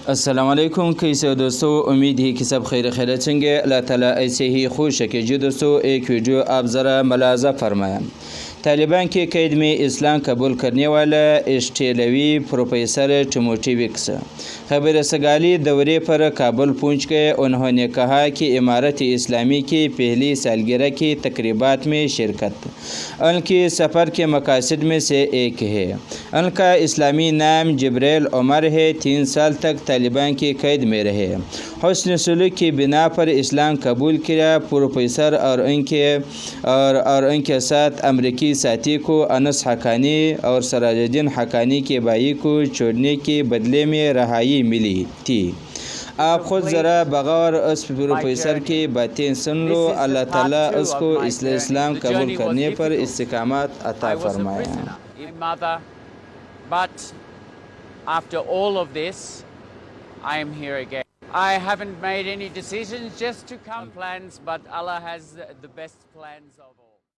अस्सलाम वालेकुम, कैसे हो दोस्तों। उम्मीद है कि सब खैर खैरियत होंगे। अल्लाह ताला ऐसे ही खुश है कि जो दोस्तों एक वीडियो आप ज़रा मुलाज़ा फरमाया। तालिबान के कैद में इस्लाम कबूल करने वाला स्ट्रेलवी प्रोफेसरटमोटी वैक्स खबर सगाली दौरे पर काबुल पहुँच गए। उन्होंने कहा कि इमारत इस्लामी की पहली सालगिरह की तकरीबात में शिरकत उनके सफ़र के मकासद में से एक है। उनका इस्लामी नाम जबरائیل उमर है। 3 साल तक तालिबान की कैद में रहे। हुस्न सलूक की बिना पर इस्लाम कबूल किया। प्रोफेसर और उनके साथ अमरीकी साथी को अनस हक्कानी और सराजुद्दीन हक्कानी के भाई को छोड़ने के बदले में रहाई मिली थी। आप खुद ज़रा बगैर उस प्रोफेसर की बातें सुन लो। अल्लाह ताला उसको इस्लाम कबूल करने पर इस्तिकामत अता फरमाया। But after all of this, I am here again. I haven't made any decisions just to come plans, but Allah has the best plans of all.